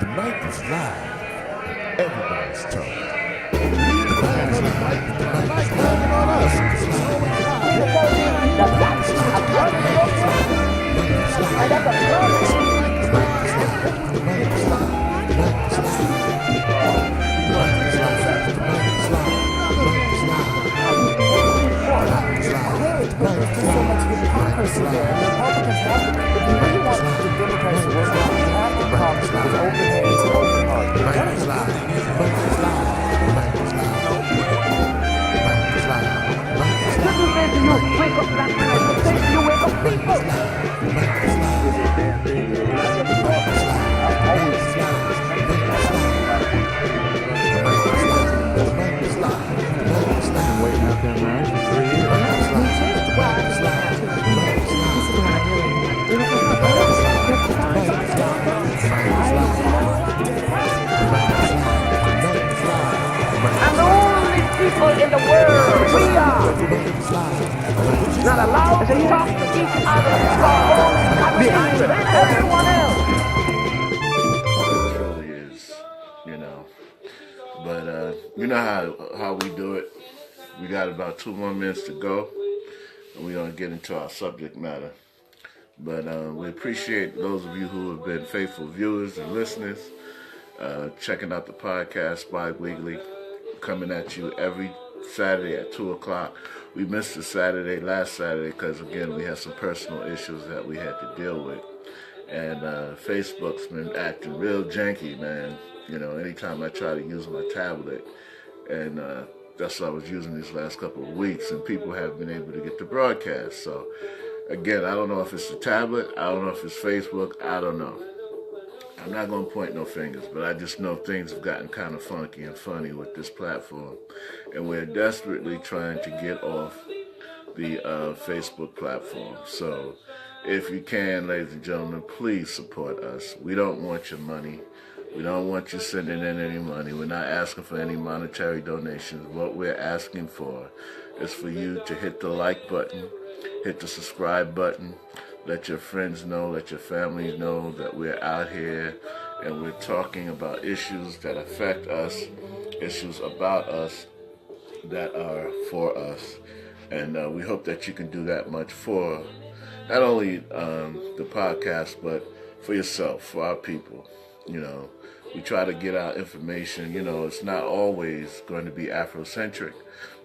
The mic is live. Everybody's talking. The mic is live. The mic is live on us. It's always live. The mic is live. The mic is live. The mic is live. The mic is live. The mic is live. The mic is live. The mic is live. The mic is live. There's just so much hypocrisy there. The Republicans have to, if you really want the Democrats to work out, you have to come with open hands and open heart. The mic is live. The mic is live. The mic is live. The mic is live. The mic is live. This is you wake up black man. This is you wake up people. The mic is live. The mic is live. The mic is live. The mic is live. The mic is live. I've been waiting out there, man, for 3 years. The mic is live. The mic is live. The mic is live. The mic is live. And the only people in the world we are not allowed to talk to each other behind everyone else. It really is, you know. But you know how we do it. We got about 2 more minutes to go, and we're gonna get into our subject matter. But we appreciate those of you who have been faithful viewers and listeners, checking out the podcast bi-weekly, coming at you every Saturday at 2 o'clock. We missed the last Saturday, because again, we had some personal issues that we had to deal with. And Facebook's been acting real janky, man. You know, anytime I try to use my tablet, and that's what I was using these last couple of weeks, and people have been able to get the broadcast. So again, I don't know if it's the tablet, I don't know if it's Facebook, I don't know. I'm not going to point no fingers, but I just know things have gotten kind of funky and funny with this platform, and we're desperately trying to get off the Facebook platform. So if you can, ladies and gentlemen, please support us. We don't want your money. We don't want you sending in any money. We're not asking for any monetary donations. What we're asking for is for you to hit the like button, hit the subscribe button, let your friends know, let your families know that we're out here and we're talking about issues that affect us, issues about us that are for us. And we hope that you can do that much for not only the podcast, but for yourself, for our people. You know, we try to get our information. You know, it's not always going to be Afrocentric,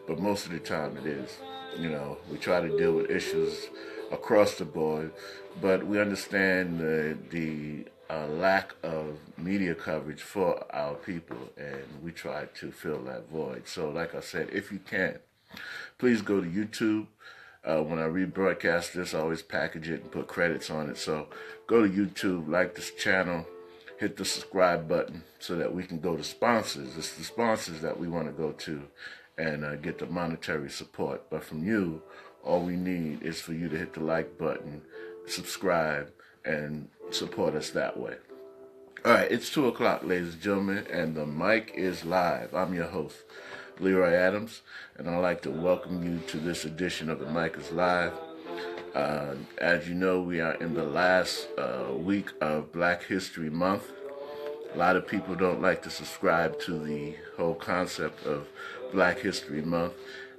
but most of the time it is. You know, we try to deal with issues across the board, but we understand the lack of media coverage for our people, and we try to fill that void. So like I said, if you can, please go to YouTube. When I rebroadcast this, I always package it and put credits on it. So go to YouTube, like this channel, hit the subscribe button so that we can go to sponsors. It's the sponsors that we want to go to and get the monetary support. But from you, all we need is for you to hit the like button, subscribe, and support us that way. All right, it's 2 o'clock, ladies and gentlemen, and the mic is live. I'm your host, Leroy Adams, and I'd like to welcome you to this edition of the mic is live. As you know, we are in the last week of Black History Month. A lot of people don't like to subscribe to the whole concept of Black History Month,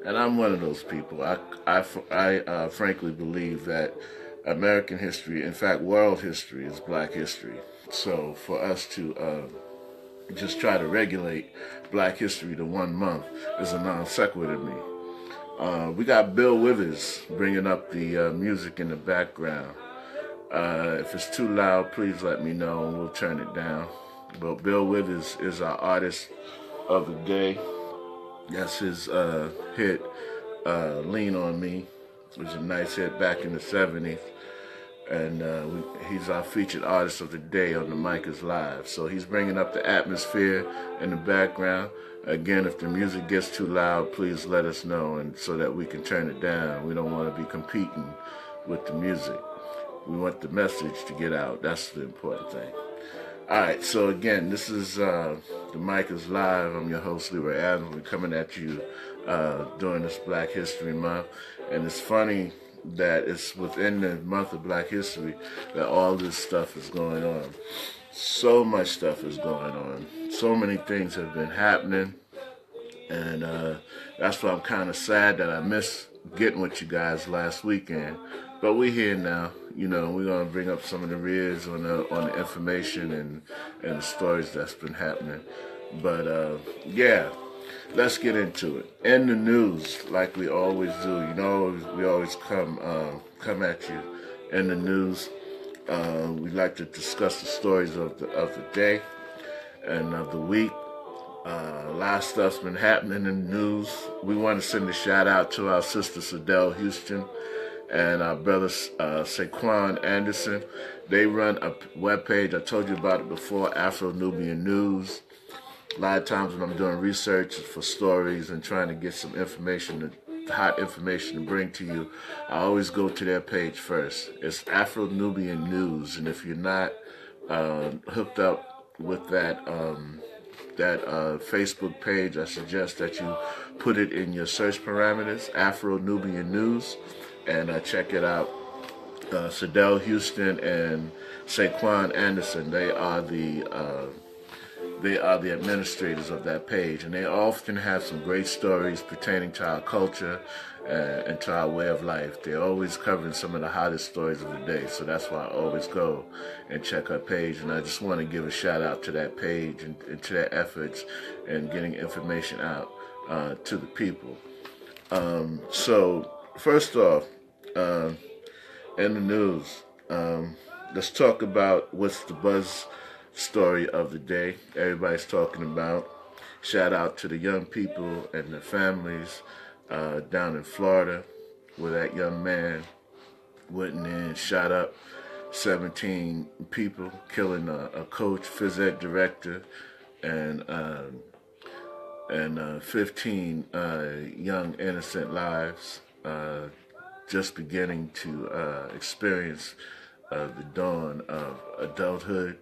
and I'm one of those people. I frankly believe that American history, in fact, world history, is Black history. So for us to just try to regulate Black history to 1 month is a non sequitur to me. We got Bill Withers bringing up the music in the background. If it's too loud, please let me know and we'll turn it down. But Bill Withers is our artist of the day. That's his hit, Lean On Me. It was a nice hit back in the 70s. And he's our featured artist of the day on the Mic is Live. So he's bringing up the atmosphere in the background. Again, if the music gets too loud, please let us know, and so that we can turn it down. We don't want to be competing with the music. We want the message to get out. That's the important thing. All right, so again, this is the Mic is Live. I'm your host, Leroy Adams. We're coming at you during this Black History Month. And it's funny that it's within the month of Black History that all this stuff is going on. So much stuff is going on. So many things have been happening. And that's why I'm kind of sad that I missed getting with you guys last weekend. But we're here now. You know, we're going to bring up some of the rears on the information and the stories that's been happening. But, yeah, let's get into it. In the news, like we always do, you know, we always come at you in the news. We like to discuss the stories of the day and of the week. A lot of stuff's been happening in the news. We want to send a shout out to our sister Sadell Houston and our brother Saquon Anderson. They run a webpage, I told you about it before, Afro-Nubian News. A lot of times when I'm doing research for stories and trying to get some information, hot information to bring to you, I always go to their page first. It's Afro-Nubian News, and if you're not hooked up with that Facebook page, I suggest that you put it in your search parameters, Afro-Nubian News, and check it out. Sadell Houston and Saquon Anderson, they are the administrators of that page, and they often have some great stories pertaining to our culture and to our way of life. They're always covering some of the hottest stories of the day, so that's why I always go and check her page. And I just want to give a shout out to that page and to their efforts in getting information out to the people. So first off, in the news, let's talk about what's the buzz story of the day everybody's talking about. Shout out to the young people and their families down in Florida, where that young man went in and shot up 17 people, killing a coach, phys ed director, and 15 young innocent lives, just beginning to experience the dawn of adulthood.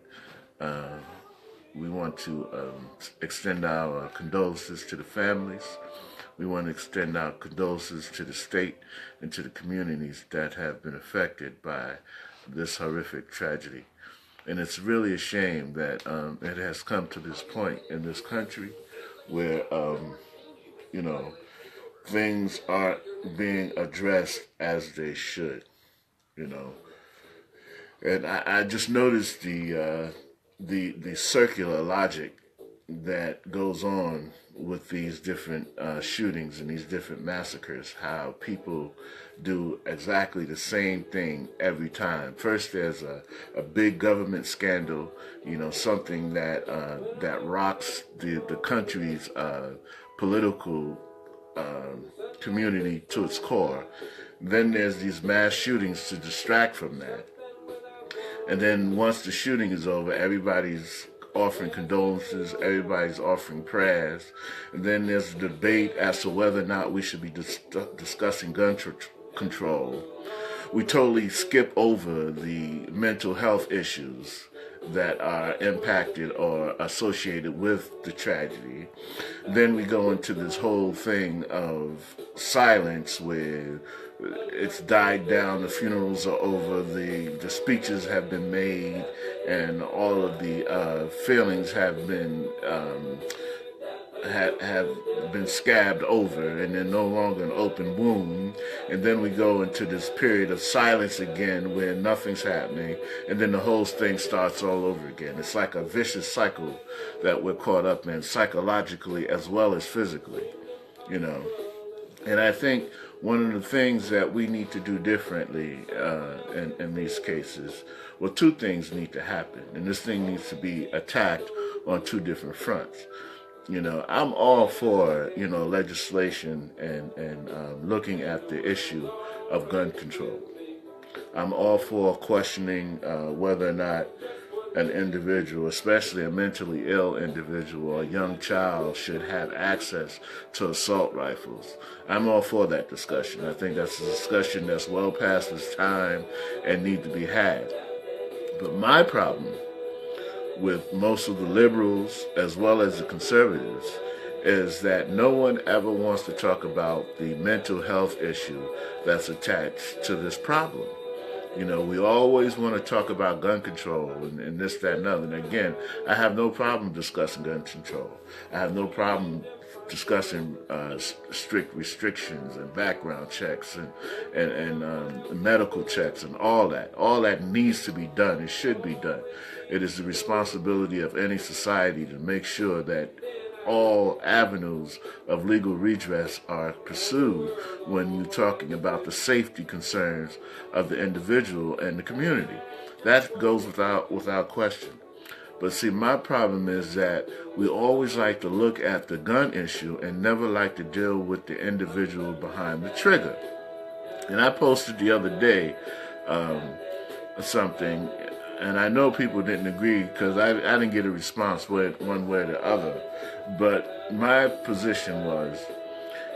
We want to extend our condolences to the families. We want to extend our condolences to the state and to the communities that have been affected by this horrific tragedy. And it's really a shame that it has come to this point in this country where, you know, things aren't being addressed as they should, you know. And I just noticed the circular logic that goes on with these different shootings and these different massacres, how people do exactly the same thing every time. First, there's a big government scandal, you know, something that rocks the country's political community to its core. Then there's these mass shootings to distract from that. And then once the shooting is over, everybody's offering condolences, everybody's offering prayers. And then there's a debate as to whether or not we should be discussing gun control. We totally skip over the mental health issues that are impacted or associated with the tragedy. Then we go into this whole thing of silence where it's died down, the funerals are over, the speeches have been made, and all of the feelings have been have been scabbed over, and they're no longer an open wound. And then we go into this period of silence again where nothing's happening, and then the whole thing starts all over again. It's like a vicious cycle that we're caught up in, psychologically as well as physically, you know. And I think one of the things that we need to do differently in these cases, well, two things need to happen, and this thing needs to be attacked on two different fronts. You know, I'm all for, you know, legislation and looking at the issue of gun control. I'm all for questioning whether or not an individual, especially a mentally ill individual or a young child, should have access to assault rifles. I'm all for that discussion. I think that's a discussion that's well past its time and need to be had. But my problem with most of the liberals as well as the conservatives is that no one ever wants to talk about the mental health issue that's attached to this problem. You know, we always want to talk about gun control and this, that, and other. And again, I have no problem discussing gun control. I have no problem discussing strict restrictions and background checks and medical checks and all that. All that needs to be done. It should be done. It is the responsibility of any society to make sure that all avenues of legal redress are pursued when you're talking about the safety concerns of the individual and the community. That goes without question. But see, my problem is that we always like to look at the gun issue and never like to deal with the individual behind the trigger. And I posted the other day something, and I know people didn't agree because I didn't get a response one way or the other. But my position was,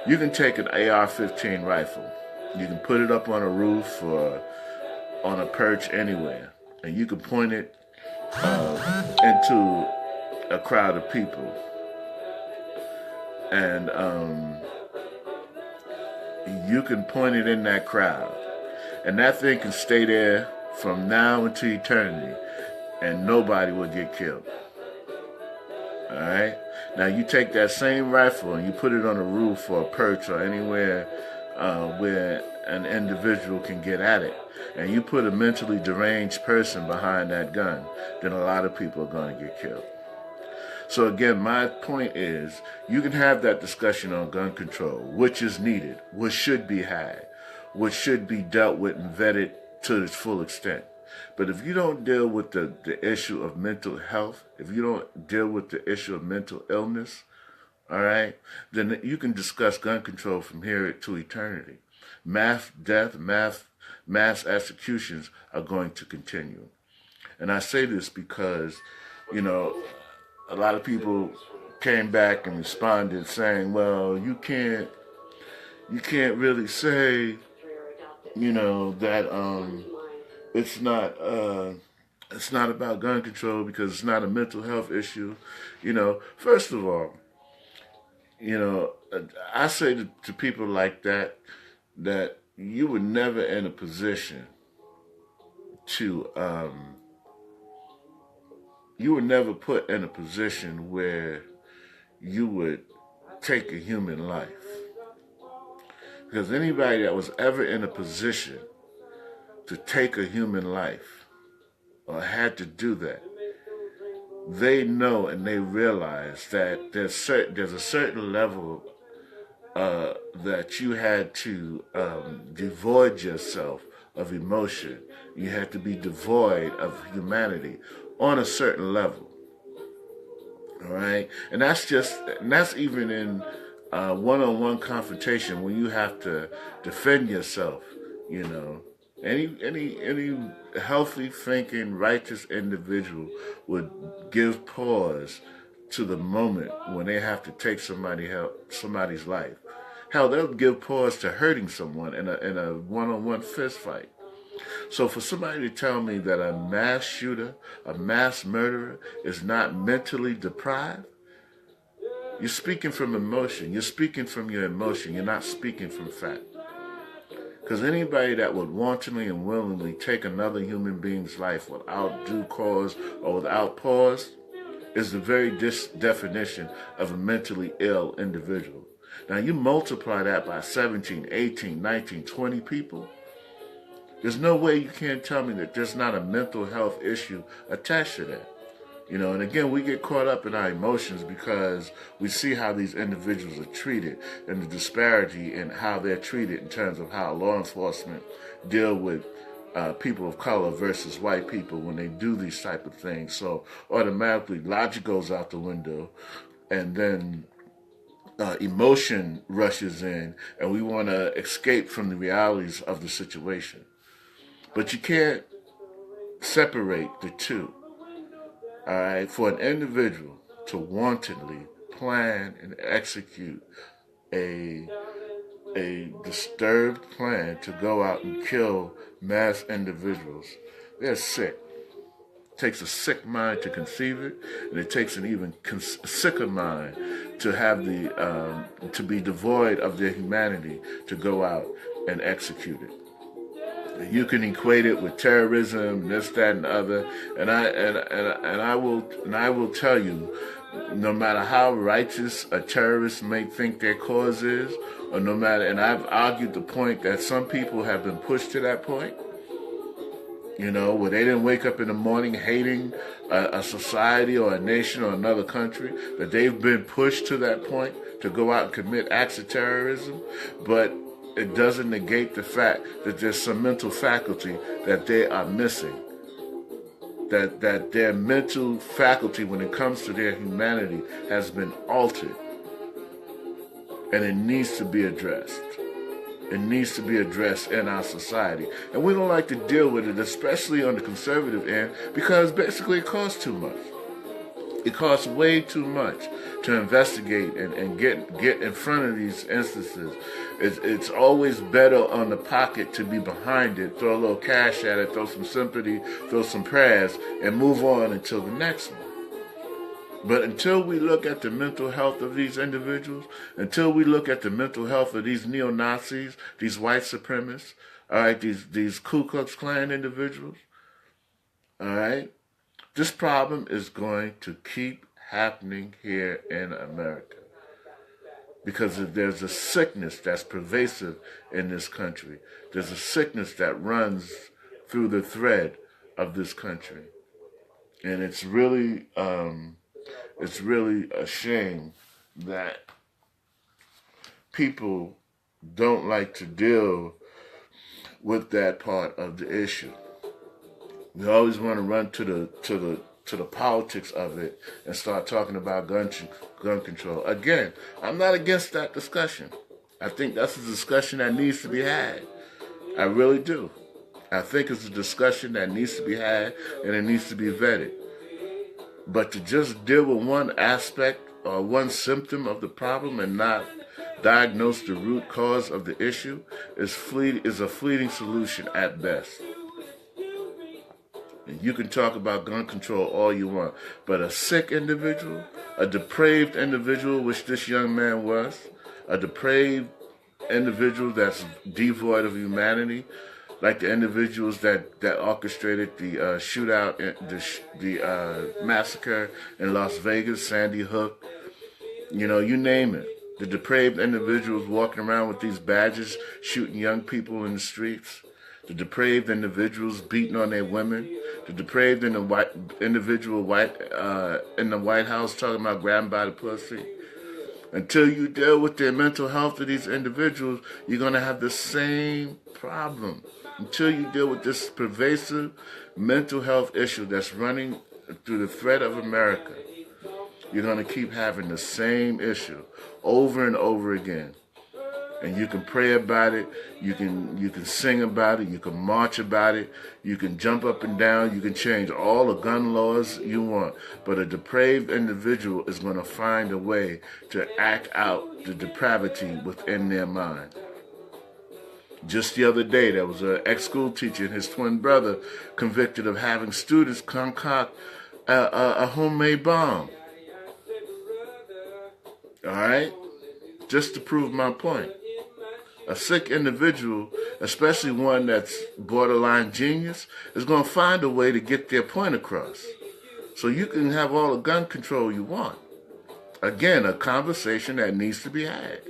you can take an AR-15 rifle, you can put it up on a roof or on a perch anywhere, and you can point it into a crowd of people, and you can point it in that crowd, and that thing can stay there from now until eternity, and nobody will get killed. All right? Now you take that same rifle and you put it on a roof or a perch or anywhere where an individual can get at it, and you put a mentally deranged person behind that gun, then a lot of people are going to get killed. So again, my point is, you can have that discussion on gun control, which is needed, which should be had, which should be dealt with and vetted to its full extent. But if you don't deal with the issue of mental health, if you don't deal with the issue of mental illness, all right, then you can discuss gun control from here to eternity. Mass death, mass executions are going to continue. And I say this because, you know, a lot of people came back and responded saying, well, you can't really say, you know, that it's not about gun control because it's not a mental health issue. You know, first of all, you know, I say to people like that you were never in a position to you were never put in a position where you would take a human life. Because anybody that was ever in a position to take a human life or had to do that, they know and they realize that there's a certain level that you had to devoid yourself of emotion. You had to be devoid of humanity on a certain level. All right? And that's even in one-on-one confrontation when you have to defend yourself, you know. Any healthy thinking, righteous individual would give pause to the moment when they have to take somebody's life. Hell, they'll give pause to hurting someone in a one-on-one fist fight. So for somebody to tell me that a mass shooter, a mass murderer is not mentally deprived, you're speaking from emotion. You're speaking from your emotion. You're not speaking from fact. Because anybody that would wantonly and willingly take another human being's life without due cause or without pause is the very definition of a mentally ill individual. Now you multiply that by 17, 18, 19, 20 people. There's no way you can't tell me that there's not a mental health issue attached to that. You know, and again, we get caught up in our emotions because we see how these individuals are treated and the disparity in how they're treated in terms of how law enforcement deal with people of color versus white people when they do these type of things. So automatically logic goes out the window, and then emotion rushes in, and we want to escape from the realities of the situation. But you can't separate the two. All right, for an individual to wantonly plan and execute a disturbed plan to go out and kill mass individuals, they're sick. It takes a sick mind to conceive it, and it takes an even sicker mind to have to be devoid of their humanity to go out and execute it. You can equate it with terrorism, this, that, and the other, and I will tell you, no matter how righteous a terrorist may think their cause is, or no matter, and I've argued the point that some people have been pushed to that point, where they didn't wake up in the morning hating a society or a nation or another country, that they've been pushed to that point to go out and commit acts of terrorism, but it doesn't negate the fact that there's some mental faculty that they are missing. That their mental faculty when it comes to their humanity has been altered. And it needs to be addressed. It needs to be addressed in our society. And we don't like to deal with it, especially on the conservative end, because basically it costs too much. It costs way too much to investigate and get in front of these instances. It's always better on the pocket to be behind it, throw a little cash at it, throw some sympathy, throw some prayers, and move on until the next one. But until we look at the mental health of these individuals, until we look at the mental health of these neo-Nazis, these white supremacists, all right, these Ku Klux Klan individuals, all right, this problem is going to keep happening here in America. Because there's a sickness that's pervasive in this country. There's a sickness that runs through the thread of this country. And it's really a shame that people don't like to deal with that part of the issue. We always want to run to the politics of it and start talking about gun control. Again, I'm not against that discussion. I think that's a discussion that needs to be had. I really do. I think it's a discussion that needs to be had and it needs to be vetted. But to just deal with one aspect or one symptom of the problem and not diagnose the root cause of the issue is a fleeting solution at best. And you can talk about gun control all you want, but a sick individual, a depraved individual, which this young man was, a depraved individual that's devoid of humanity, like the individuals that orchestrated the shootout, the massacre in Las Vegas, Sandy Hook, you name it. The depraved individuals walking around with these badges, shooting young people in the streets. The depraved individuals beating on their women. The depraved individual in the White House talking about grabbing by the pussy. Until you deal with the mental health of these individuals, you're going to have the same problem. Until you deal with this pervasive mental health issue that's running through the thread of America, you're going to keep having the same issue over and over again. And you can pray about it, you can sing about it, you can march about it, you can jump up and down, you can change all the gun laws you want. But a depraved individual is going to find a way to act out the depravity within their mind. Just the other day, there was an ex-school teacher and his twin brother convicted of having students concoct a homemade bomb. All right? Just to prove my point. A sick individual, especially one that's borderline genius, is going to find a way to get their point across. So you can have all the gun control you want. Again, a conversation that needs to be had.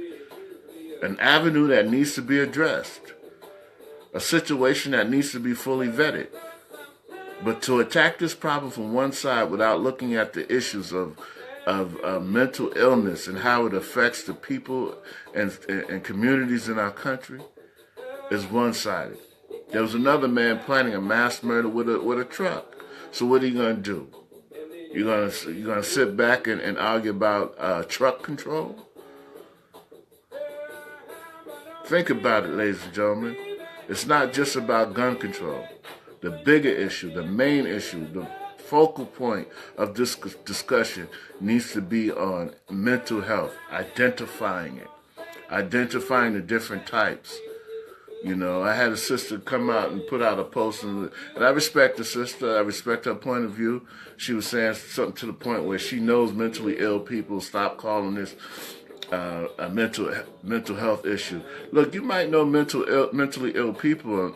An avenue that needs to be addressed. A situation that needs to be fully vetted. But to attack this problem from one side without looking at the issues of mental illness and how it affects the people and communities in our country is one-sided. There was another man planning a mass murder with a truck. So what are you going to do? You're gonna sit back and argue about truck control? Think about it, ladies and gentlemen. It's not just about gun control. The bigger issue, the main issue, the focal point of this discussion needs to be on mental health, identifying it, identifying the different types. I had a sister come out and put out a post, and I respect the sister. I respect her point of view. She was saying something to the point where she knows mentally ill people. Stop calling this a mental health issue. Look, you might know mentally ill people,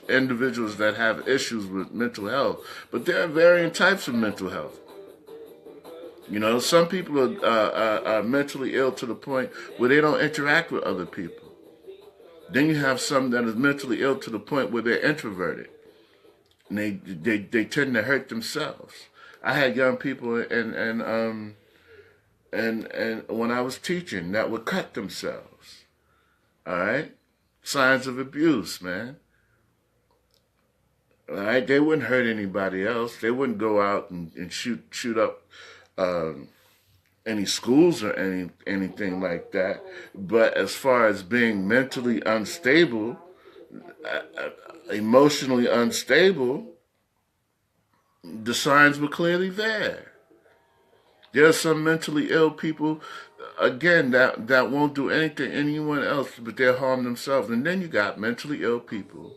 individuals that have issues with mental health, but there are varying types of mental health. You know, some people are mentally ill to the point where they don't interact with other people. Then you have some that is mentally ill to the point where they're introverted, and they tend to hurt themselves. I had young people and when I was teaching that would cut themselves. All right, signs of abuse, man. All right, they wouldn't hurt anybody else. They wouldn't go out and shoot up any schools or anything like that. But as far as being mentally unstable, emotionally unstable, the signs were clearly there. There are some mentally ill people, again, that won't do anything to anyone else, but they'll harm themselves. And then you got mentally ill people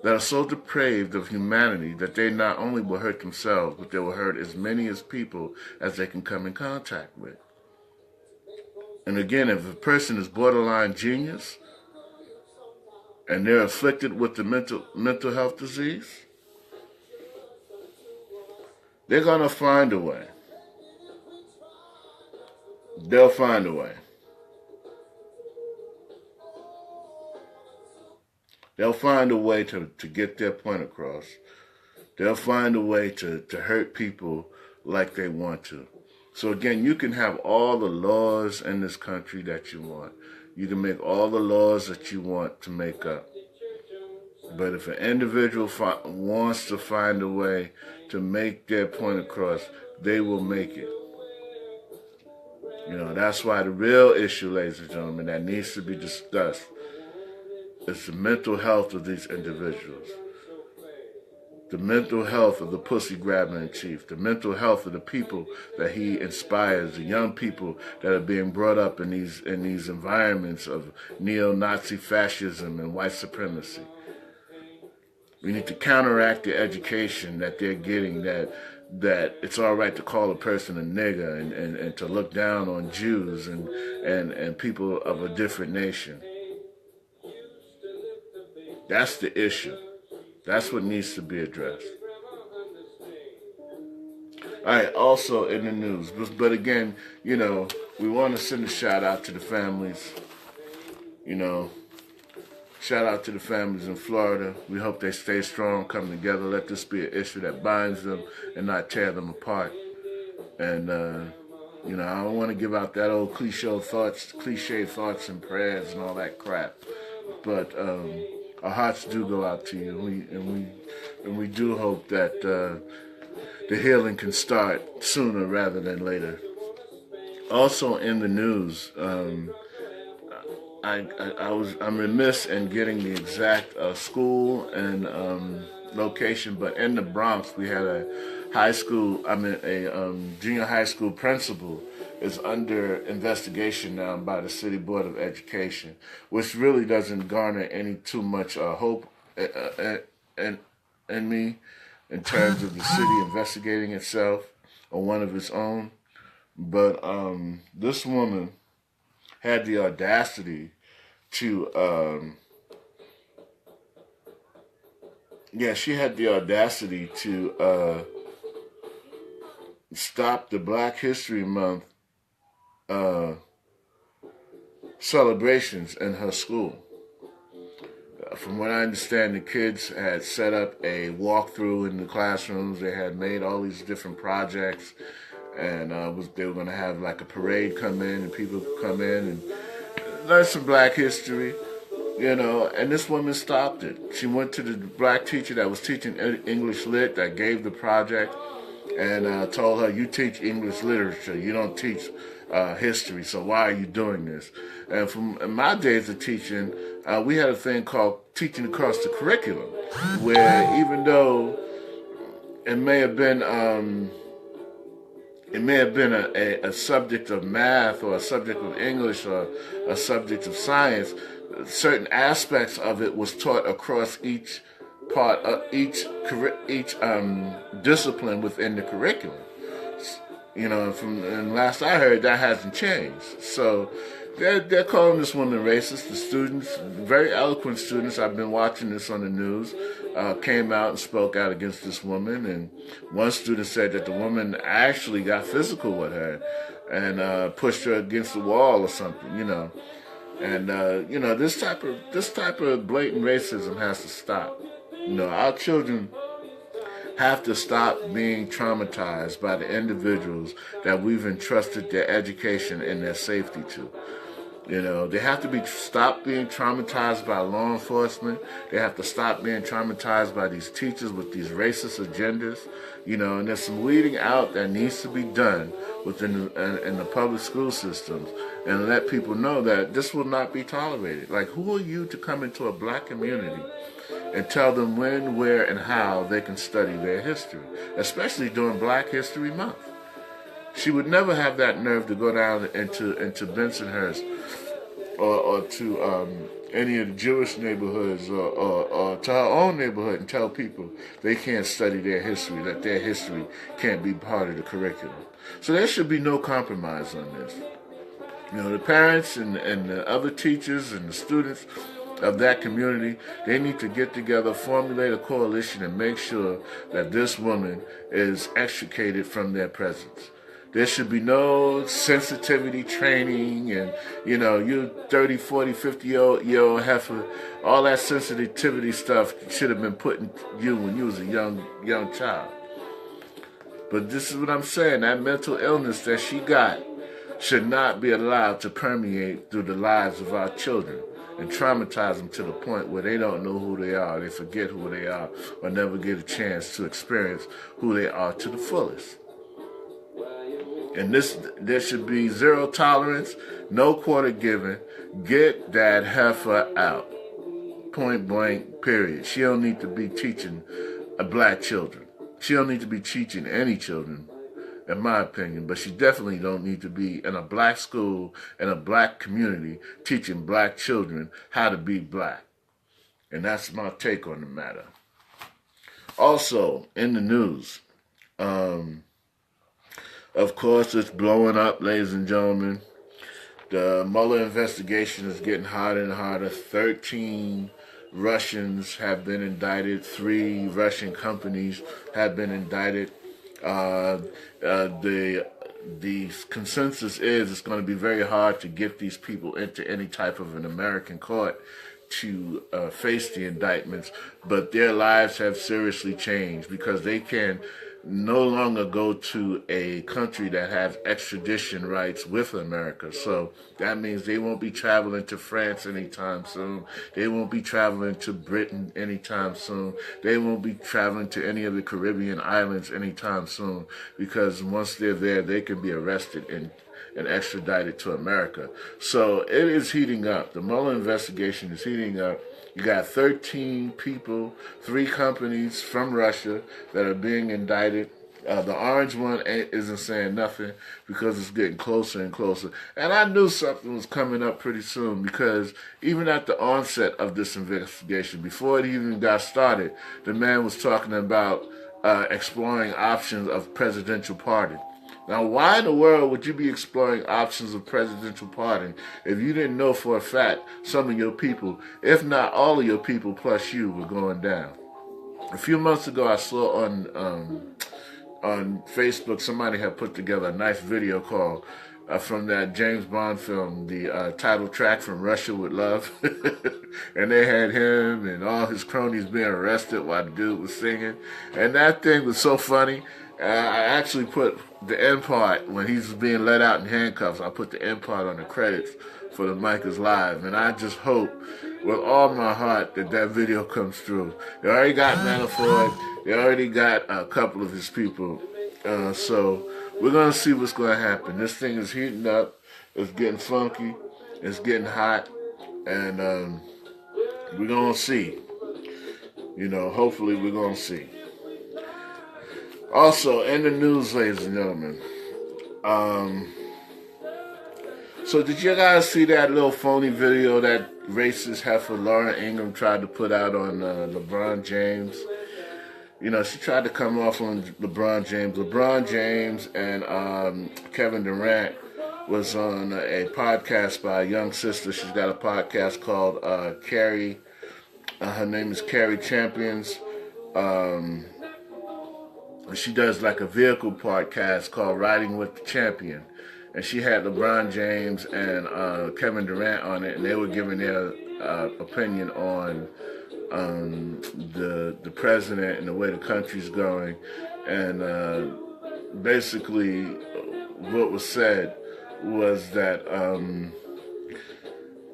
that are so depraved of humanity that they not only will hurt themselves, but they will hurt as many as people as they can come in contact with. And again, if a person is borderline genius and they're afflicted with the mental health disease, they're going to find a way. They'll find a way. They'll find a way to get their point across. They'll find a way to hurt people like they want to. So again, you can have all the laws in this country that you want. You can make all the laws that you want to make up. But if an individual wants to find a way to make their point across, they will make it. You know, that's why the real issue, ladies and gentlemen, that needs to be discussed is the mental health of these individuals. The mental health of the pussy grabbing in chief. The mental health of the people that he inspires. The young people that are being brought up in these environments of neo-Nazi fascism and white supremacy. We need to counteract the education that they're getting that it's all right to call a person a nigger and to look down on Jews and people of a different nation. That's the issue. That's what needs to be addressed. All right, also in the news, but again, you know, we want to send a shout out to the families, you know, shout out to the families in Florida. We hope they stay strong, come together. Let this be an issue that binds them and not tear them apart. And, you know, I don't want to give out that old cliche thoughts and prayers and all that crap. But our hearts do go out to you. And we do hope that the healing can start sooner rather than later. Also in the news, I'm remiss in getting the exact school and location, but in the Bronx we had a junior high school principal is under investigation now by the City Board of Education, which really doesn't garner any too much hope in me in terms of the city investigating itself or one of its own. But this woman had the audacity to, stop the Black History Month celebrations in her school. From what I understand, the kids had set up a walkthrough in the classrooms. They had made all these different projects, and they were going to have like a parade come in, and people could come in and learn some Black history, you know, and this woman stopped it. She went to the Black teacher that was teaching English Lit that gave the project and told her, you teach English literature, you don't teach history, so why are you doing this? And from my days of teaching, we had a thing called teaching across the curriculum, where even though it may have been a subject of math or a subject of English or a subject of science, certain aspects of it was taught across each part of each discipline within the curriculum. You know, and last I heard, that hasn't changed. So they're calling this woman racist. The students, very eloquent students, I've been watching this on the news, came out and spoke out against this woman. And one student said that the woman actually got physical with her and pushed her against the wall or something, you know. And you know, this type of blatant racism has to stop. You know, our children have to stop being traumatized by the individuals that we've entrusted their education and their safety to. You know, they have to stop being traumatized by law enforcement. They have to stop being traumatized by these teachers with these racist agendas. You know, and there's some weeding out that needs to be done within in the public school systems, and let people know that this will not be tolerated. Like, who are you to come into a black community and tell them when, where, and how they can study their history, especially during Black History Month? She would never have that nerve to go down into Bensonhurst or to any of the Jewish neighborhoods or to her own neighborhood and tell people they can't study their history, that their history can't be part of the curriculum. So there should be no compromise on this. You know, the parents and the other teachers and the students of that community, they need to get together, formulate a coalition, and make sure that this woman is extricated from their presence. There should be no sensitivity training and, you know, you 30, 40, 50-year-old heifer, all that sensitivity stuff should have been put in you when you was a young child. But this is what I'm saying, that mental illness that she got should not be allowed to permeate through the lives of our children and traumatize them to the point where they don't know who they are, they forget who they are, or never get a chance to experience who they are to the fullest. And there should be zero tolerance, no quarter given. Get that heifer out. Point blank, period. She don't need to be teaching black children. She don't need to be teaching any children, in my opinion, but she definitely don't need to be in a black school, in a black community, teaching black children how to be black. And that's my take on the matter. Also, in the news, of course, it's blowing up, ladies and gentlemen. The Mueller investigation is getting harder and harder. 13 Russians have been indicted. 3 Russian companies have been indicted. The consensus is it's going to be very hard to get these people into any type of an American court to face the indictments, but their lives have seriously changed because they can no longer go to a country that has extradition rights with America. So that means they won't be traveling to France anytime soon. They won't be traveling to Britain anytime soon. They won't be traveling to any of the Caribbean islands anytime soon, because once they're there, they can be arrested and extradited to America. So it is heating up. The Mueller investigation is heating up. You got 13 people, 3 companies from Russia that are being indicted. The orange one isn't saying nothing because it's getting closer and closer. And I knew something was coming up pretty soon, because even at the onset of this investigation, before it even got started, the man was talking about exploring options of presidential pardon. Now, why in the world would you be exploring options of presidential pardon if you didn't know for a fact some of your people, if not all of your people plus you, were going down? A few months ago, I saw on Facebook somebody had put together a nice video call from that James Bond film, the title track From Russia with Love. And they had him and all his cronies being arrested while the dude was singing. And that thing was so funny. I actually put the end part when he's being let out in handcuffs. I put the end part on the credits for the Mike is Live, and I just hope with all my heart that that video comes through. They already got Manafort. They already got a couple of his people. So we're going to see what's going to happen. This thing is heating up. It's getting funky. It's getting hot. And we're going to see. You know, hopefully we're going to see. Also, in the news, ladies and gentlemen, so did you guys see that little phony video that racist heifer Laura Ingraham tried to put out on LeBron James? She tried to come off on LeBron James. LeBron James and Kevin Durant was on a podcast by a young sister. She's got a podcast called Carrie. Her name is Carrie Champions. She does like a vehicle podcast called Riding with the Champion. And she had LeBron James and Kevin Durant on it, and they were giving their opinion on the president and the way the country's going. And basically what was said was that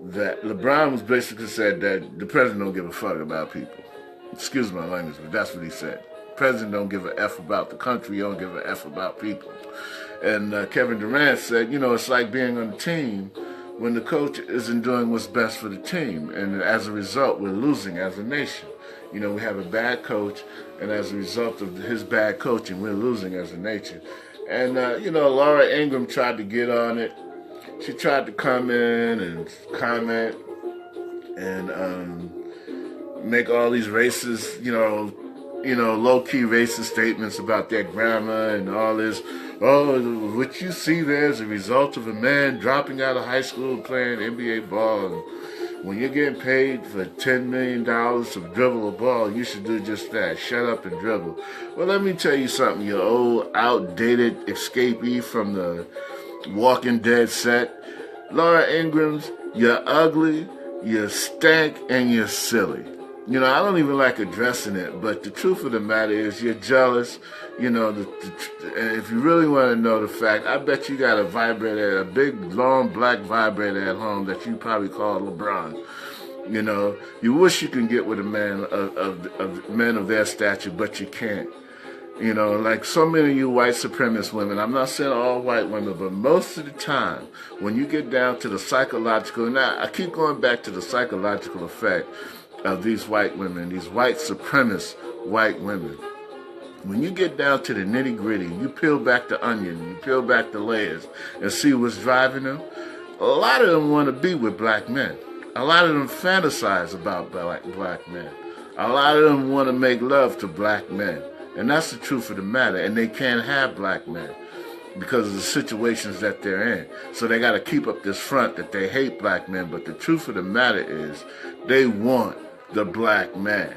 that LeBron was basically said that the president don't give a fuck about people. Excuse my language, but that's what he said. The president don't give a F about the country, don't give a F about people. And Kevin Durant said, it's like being on a team when the coach isn't doing what's best for the team. And as a result, we're losing as a nation. We have a bad coach, and as a result of his bad coaching, we're losing as a nation. And, Laura Ingraham tried to get on it. She tried to come in and comment and make all these racist, low-key racist statements about their grammar and all this. Oh, what you see there is a result of a man dropping out of high school and playing NBA ball. And when you're getting paid for $10 million to dribble a ball, you should do just that. Shut up and dribble. Well, let me tell you something, you old, outdated escapee from the Walking Dead set. Laura Ingrams, you're ugly, you stink, and you're silly. I don't even like addressing it, but the truth of the matter is you're jealous. And if you really want to know the fact, I bet you got a vibrator, a big, long, black vibrator at home that you probably call LeBron. You wish you could get with a man of men of their stature, but you can't. Like so many of you white supremacist women, I'm not saying all white women, but most of the time, when you get down to the psychological, now I keep going back to the psychological effect of these white women, these white supremacist white women. When you get down to the nitty gritty, you peel back the onion, you peel back the layers and see what's driving them. A lot of them want to be with black men. A lot of them fantasize about black men. A lot of them want to make love to black men. And that's the truth of the matter. And they can't have black men because of the situations that they're in. So they got to keep up this front that they hate black men. But the truth of the matter is they want the black man.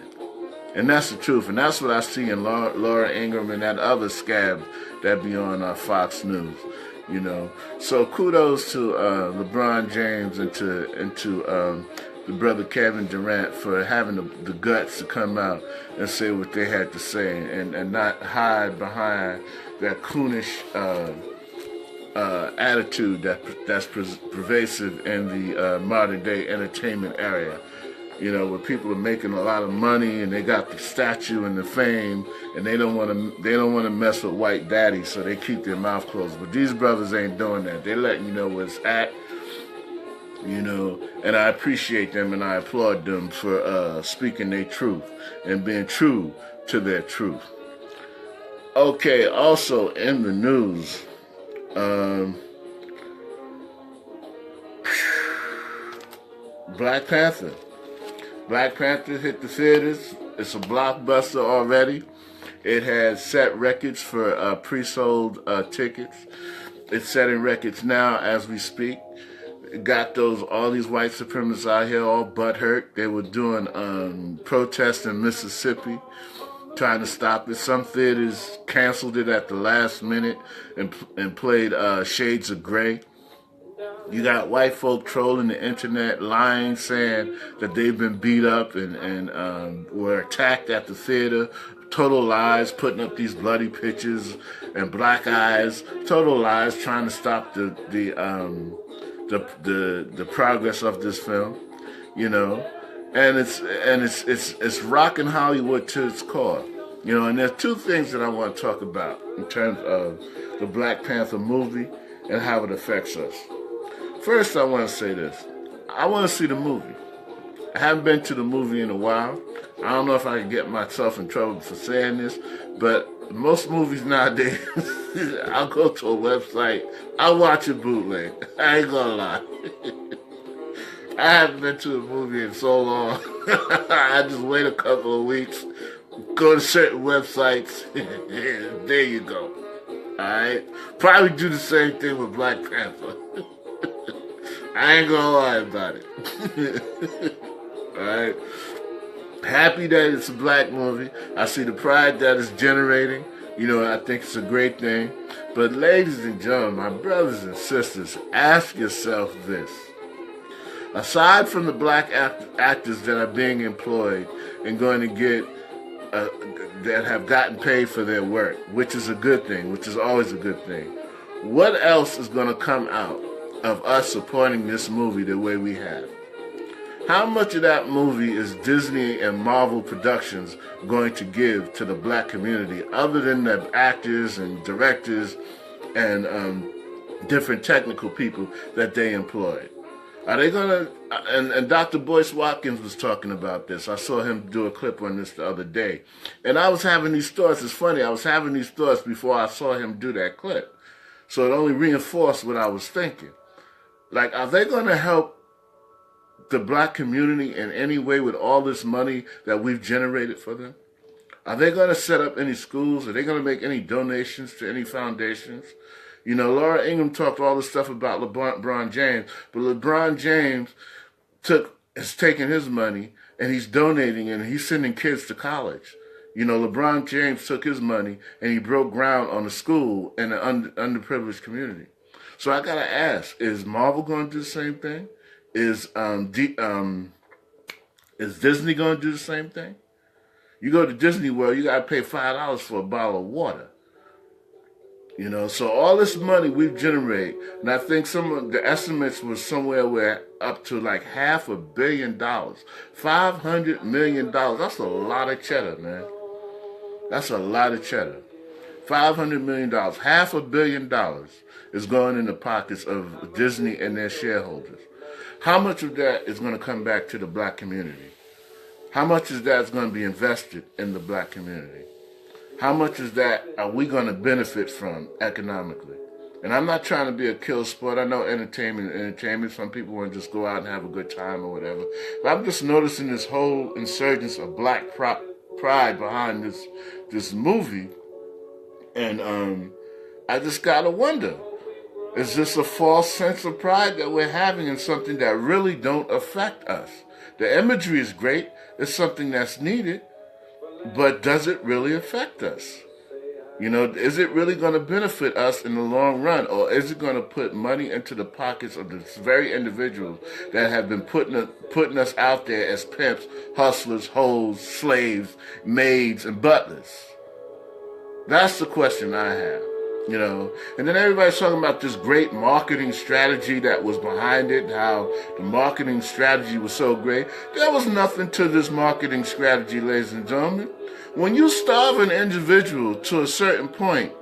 And that's the truth. And that's what I see in Laura Ingraham and that other scab that be on Fox News. So kudos to LeBron James and to the brother Kevin Durant for having the guts to come out and say what they had to say and not hide behind that coonish attitude that's pervasive in the modern day entertainment area. Where people are making a lot of money and they got the statue and the fame, and they don't want to mess with white daddy, so they keep their mouth closed. But these brothers ain't doing that. They letting you know where it's at. And I appreciate them and I applaud them for speaking their truth and being true to their truth. Okay, also in the news, Black Panther. Black Panther hit the theaters. It's a blockbuster already. It has set records for pre-sold tickets. It's setting records now as we speak. Got all these white supremacists out here all butthurt. They were doing protests in Mississippi, trying to stop it. Some theaters canceled it at the last minute and played Shades of Grey. You got white folk trolling the internet, lying, saying that they've been beat up and were attacked at the theater. Total lies, putting up these bloody pictures and black eyes. Total lies, trying to stop the progress of this film, and it's rocking Hollywood to its core, And there's two things that I want to talk about in terms of the Black Panther movie and how it affects us. First, I want to say this: I want to see the movie. I haven't been to the movie in a while. I don't know if I can get myself in trouble for saying this, but most movies nowadays, I'll go to a website, I'll watch a bootleg. I ain't gonna lie. I haven't been to a movie in so long. I just wait a couple of weeks, Go to certain websites. There you go. Alright? Probably do the same thing with Black Panther. I ain't gonna lie about it. Alright? Happy that it's a black movie. I see the pride that it's generating. You know, I think it's a great thing. But ladies and gentlemen, my brothers and sisters, ask yourself this. Aside from the black actors that are being employed and going to get, that have gotten paid for their work, which is a good thing, which is always a good thing, what else is going to come out of us supporting this movie the way we have? How much of that movie is Disney and Marvel Productions going to give to the black community other than the actors and directors and different technical people that they employed? Are they going to, and Dr. Boyce Watkins was talking about this. I saw him do a clip on this the other day. And I was having these thoughts. It's funny, I was having these thoughts before I saw him do that clip. So it only reinforced what I was thinking. Like, are they going to help the black community in any way with all this money that we've generated for them? Are they going to set up any schools? Are they going to make any donations to any foundations? You know, Laura Ingraham talked all this stuff about LeBron James, but LeBron James has taken his money and he's donating and he's sending kids to college. You know, LeBron James took his money and he broke ground on a school in an underprivileged community. So I gotta ask: is Marvel going to do the same thing? Is Disney going to do the same thing? You go to Disney World, you gotta pay $5 for a bottle of water. You know, so all this money we've generated, and I think some of the estimates was somewhere where up to like $500 million. $500 million. That's a lot of cheddar, man. That's a lot of cheddar. $500 million. $500 million is going in the pockets of Disney and their shareholders. How much of that is going to come back to the black community? How much of that is going to be invested in the black community? How much is that are we going to benefit from economically? And I'm not trying to be a kill sport. I know entertainment. Some people want to just go out and have a good time or whatever. But I'm just noticing this whole insurgence of black pride behind this movie. And I just got to wonder, is this a false sense of pride that we're having in something that really don't affect us? The imagery is great. It's something that's needed. But does it really affect us? You know, is it really going to benefit us in the long run? Or is it going to put money into the pockets of the very individuals that have been putting us out there as pimps, hustlers, hoes, slaves, maids, and butlers? That's the question I have. You know, and then everybody's talking about this great marketing strategy that was behind it, how the marketing strategy was so great. There was nothing to this marketing strategy, ladies and gentlemen. When you starve an individual to a certain point,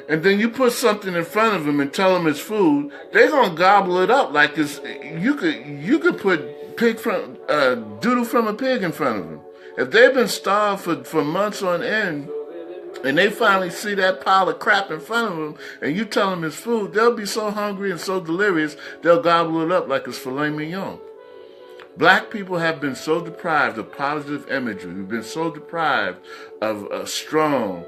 and then you put something in front of them and tell them it's food, they're gonna gobble it up like it's. You could put doodle from a pig in front of them. If they've been starved for months on end, and they finally see that pile of crap in front of them, and you tell them it's food, they'll be so hungry and so delirious, they'll gobble it up like it's filet mignon. Black people have been so deprived of positive imagery. We've been so deprived of a strong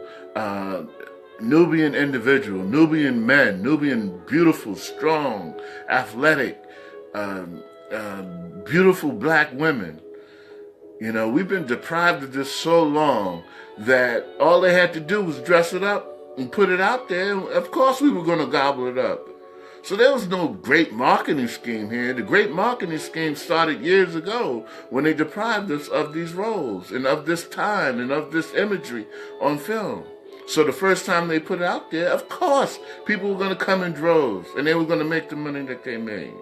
Nubian individual, Nubian men, Nubian beautiful, strong, athletic, beautiful black women. You know, we've been deprived of this so long that all they had to do was dress it up and put it out there. And of course we were going to gobble it up. So there was no great marketing scheme here. The great marketing scheme started years ago when they deprived us of these roles and of this time and of this imagery on film. So the first time they put it out there, of course, people were going to come in droves and they were going to make the money that they made.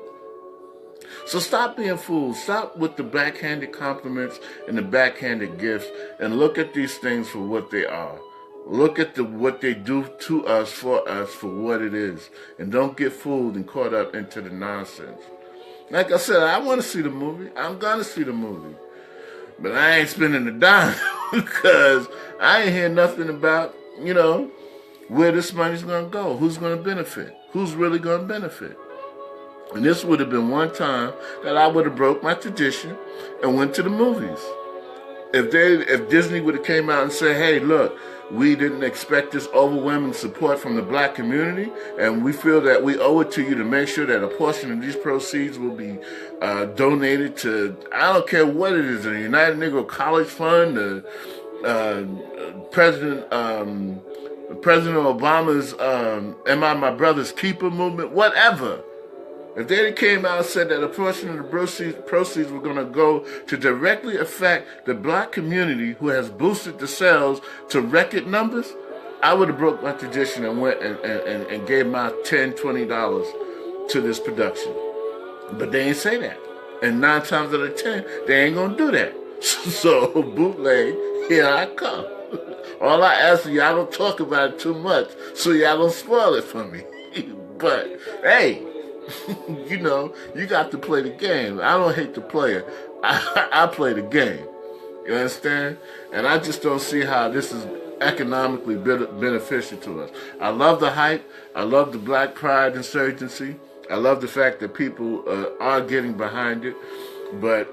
So stop being fools. Stop with the backhanded compliments and the backhanded gifts and look at these things for what they are. Look at what they do to us, for what it is. And don't get fooled and caught up into the nonsense. Like I said, I want to see the movie. I'm going to see the movie. But I ain't spending a dime because I ain't hear nothing about, you know, where this money's going to go. Who's going to benefit? Who's really going to benefit? And this would have been one time that I would have broke my tradition and went to the movies. if Disney would have came out and said, hey, look, we didn't expect this overwhelming support from the black community, and we feel that we owe it to you to make sure that a portion of these proceeds will be donated to, I don't care what it is, the United Negro College Fund, the President Obama's Am I My Brother's Keeper movement, whatever. If they came out and said that a portion of the proceeds were going to go to directly affect the black community who has boosted the sales to record numbers, I would have broke my tradition and went and gave my $10, $20 to this production. But they ain't say that. And 9 times out of 10, they ain't going to do that. So, bootleg, here I come. All I ask is y'all don't talk about it too much so y'all don't spoil it for me. But, hey, you know, you got to play the game. I don't hate the player. I play the game. You understand? And I just don't see how this is economically beneficial to us. I love the hype. I love the Black Pride insurgency. I love the fact that people are getting behind it. But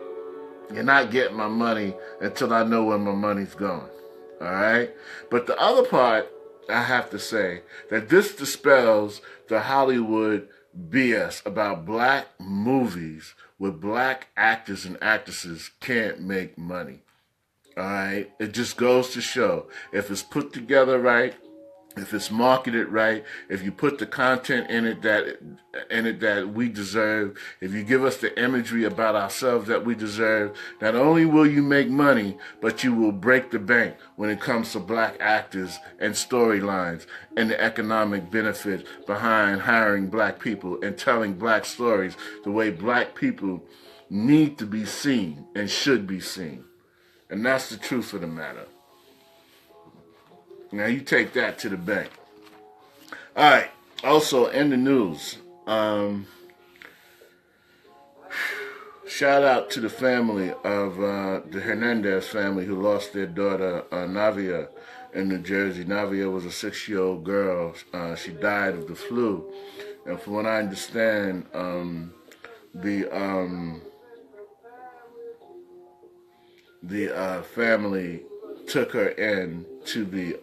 you're not getting my money until I know where my money's going. All right? But the other part, I have to say, that this dispels the Hollywood BS about black movies where black actors and actresses can't make money. All right? It just goes to show, if it's put together right, if it's marketed right, if you put the content in it that we deserve, if you give us the imagery about ourselves that we deserve, not only will you make money, but you will break the bank when it comes to black actors and storylines and the economic benefit behind hiring black people and telling black stories the way black people need to be seen and should be seen. And that's the truth of the matter. Now you take that to the bank. All right. Also, in the news, shout out to the family of the Hernandez family who lost their daughter, Navia, in New Jersey. Navia was a 6-year-old girl. She died of the flu. And from what I understand, the family took her in to the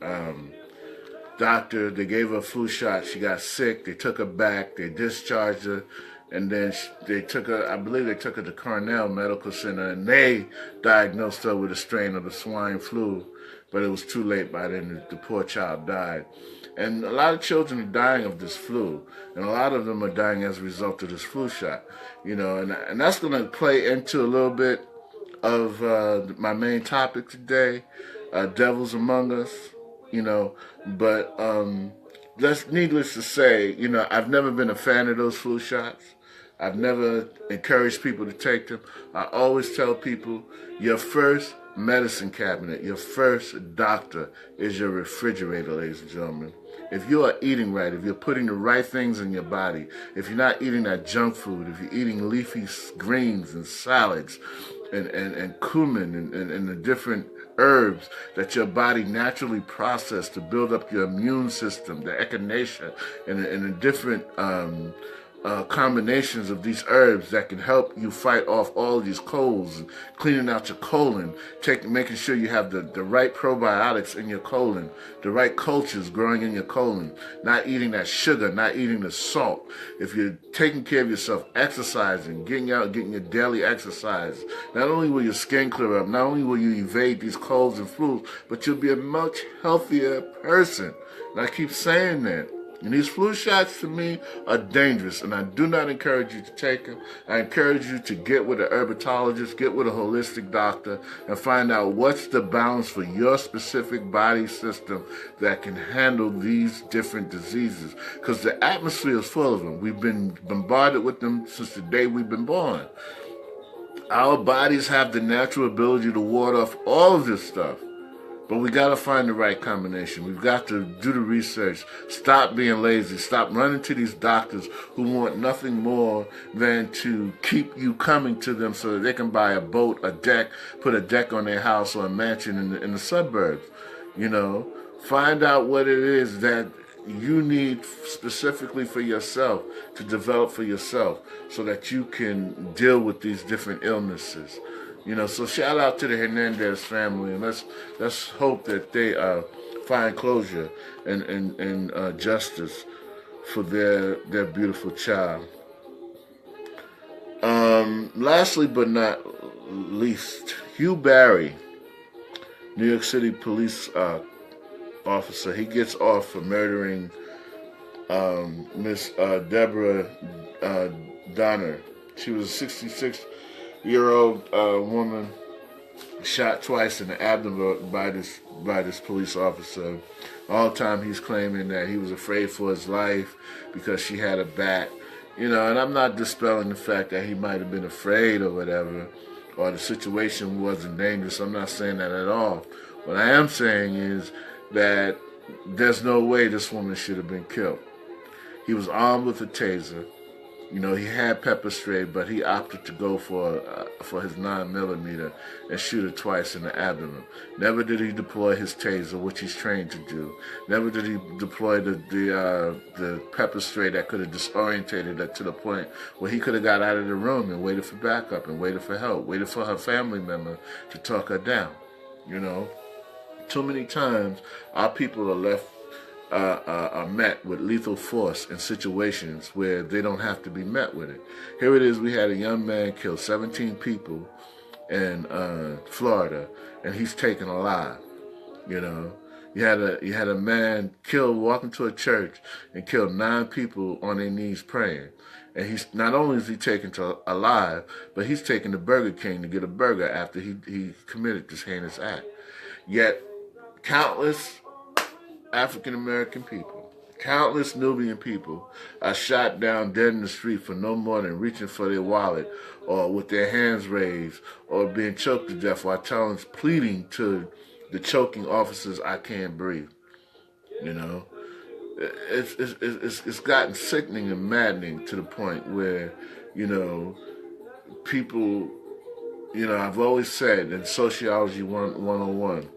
doctor. They gave her a flu shot. She got sick. They took her back. They discharged her. And then they took her, I believe they took her to Cornell Medical Center, and they diagnosed her with a strain of the swine flu. But it was too late by then. The poor child died. And a lot of children are dying of this flu. And a lot of them are dying as a result of this flu shot. You know, and that's going to play into a little bit of my main topic today, Devils Among Us, you know. But that's needless to say, you know, I've never been a fan of those flu shots. I've never encouraged people to take them. I always tell people, your first medicine cabinet, your first doctor is your refrigerator, ladies and gentlemen. If you are eating right, if you're putting the right things in your body, if you're not eating that junk food, if you're eating leafy greens and salads and cumin and the different herbs that your body naturally processes to build up your immune system, the echinacea, and the different combinations of these herbs that can help you fight off all of these colds, cleaning out your colon, making sure you have the right probiotics in your colon, the right cultures growing in your colon, not eating that sugar, not eating the salt. If you're taking care of yourself, exercising, getting out, getting your daily exercise, not only will your skin clear up, not only will you evade these colds and flus, but you'll be a much healthier person. And I keep saying that. And these flu shots, to me, are dangerous, and I do not encourage you to take them. I encourage you to get with a herpetologist, get with a holistic doctor, and find out what's the balance for your specific body system that can handle these different diseases. Because the atmosphere is full of them. We've been bombarded with them since the day we've been born. Our bodies have the natural ability to ward off all of this stuff. But we got to find the right combination. We've got to do the research. Stop being lazy. Stop running to these doctors who want nothing more than to keep you coming to them so that they can buy a boat, a deck, put a deck on their house or a mansion in the suburbs. You know, find out what it is that you need specifically for yourself to develop for yourself so that you can deal with these different illnesses. So shout out to the Hernandez family, and let's hope that they find closure and justice for their beautiful child. Lastly but not least, Hugh Barry, New York City police officer, he gets off for murdering Miss Deborah Donner. She was a 66-year-old woman shot twice in the abdomen by this police officer. All the time he's claiming that he was afraid for his life because she had a bat. And I'm not dispelling the fact that he might have been afraid or whatever, or the situation wasn't dangerous. I'm not saying that at all. What I am saying is that there's no way this woman should have been killed. He was armed with a taser. He had pepper spray, but he opted to go for his 9mm and shoot her twice in the abdomen. Never did he deploy his taser, which he's trained to do. Never did he deploy the pepper spray that could have disorientated her to the point where he could have got out of the room and waited for backup and waited for help, waited for her family member to talk her down. Too many times our people are left are met with lethal force in situations where they don't have to be met with it. Here it is, we had a young man kill 17 people in Florida, and he's taken alive. You had a man walk into a church and kill 9 people on their knees praying. And he's not only is he taken alive, but he's taken to Burger King to get a burger after he committed this heinous act. Yet countless African-American people, countless Nubian people are shot down dead in the street for no more than reaching for their wallet or with their hands raised or being choked to death while pleading to the choking officers, "I can't breathe." It's gotten sickening and maddening to the point where, people, I've always said in Sociology 101,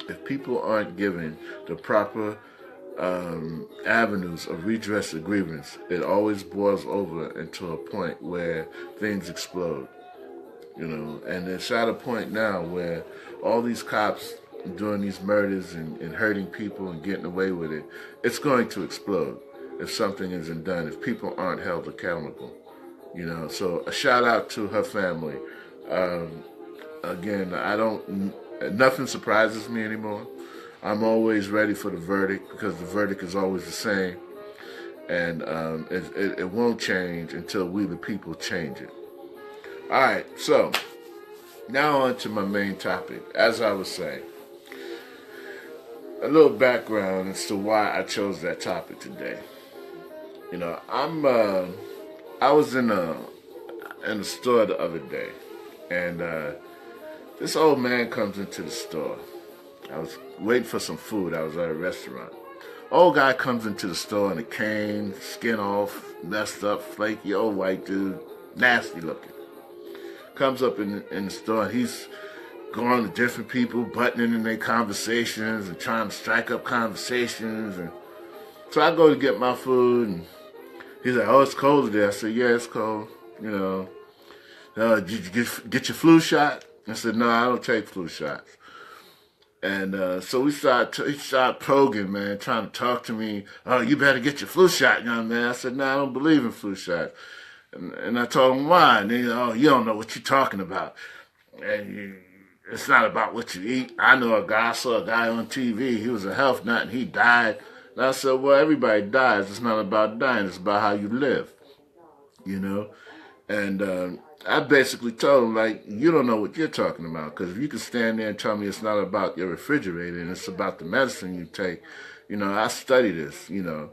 if people aren't given the proper avenues of redress of grievance, it always boils over into a point where things explode. And it's at a point now where all these cops doing these murders and hurting people and getting away with it, it's going to explode if something isn't done, if people aren't held accountable. So a shout out to her family. Again, nothing surprises me anymore. I'm always ready for the verdict because the verdict is always the same. And it won't change until we the people change it. All right, so now on to my main topic. As I was saying, a little background as to why I chose that topic today. I was in a store the other day, and this old man comes into the store. I was waiting for some food. I was at a restaurant. Old guy comes into the store in a cane, skin off, messed up, flaky old white dude, nasty looking. Comes up in the store, and he's going to different people, buttoning in their conversations and trying to strike up conversations. And so I go to get my food, and he's like, "Oh, it's cold today." I said, "Yeah, it's cold. Did you get your flu shot?" I said, "No, I don't take flu shots." And so he started probing, man, trying to talk to me. "Oh, you better get your flu shot, young man." I said, "No, I don't believe in flu shots." And I told him why. And he said, "Oh, you don't know what you're talking about. And it's not about what you eat. I saw a guy on TV. He was a health nut and he died." And I said, "Well, everybody dies. It's not about dying. It's about how you live." And I basically told him, you don't know what you're talking about, because if you can stand there and tell me it's not about your refrigerator and it's about the medicine you take, I study this, And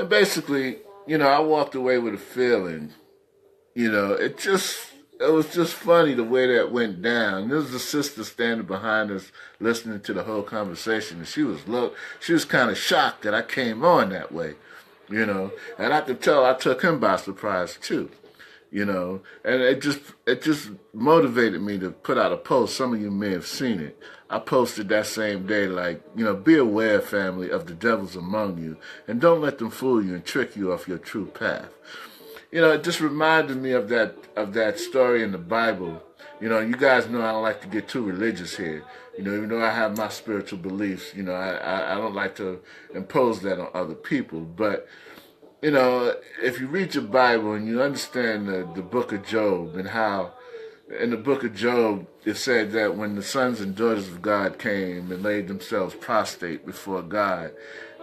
basically, I walked away with a feeling, it was just funny the way that went down. There was a sister standing behind us listening to the whole conversation, and she was kind of shocked that I came on that way, and I could tell I took him by surprise too. And it just motivated me to put out a post. Some of you may have seen it. I posted that same day, be aware, family, of the devils among you, and don't let them fool you and trick you off your true path. It just reminded me of that story in the Bible You know, you guys know I don't like to get too religious here. You know, even though I have my spiritual beliefs, you know, I don't like to impose that on other people. But, you know, if you read your Bible and you understand the book of Job and how in the book of Job it said that when the sons and daughters of God came and laid themselves prostrate before God,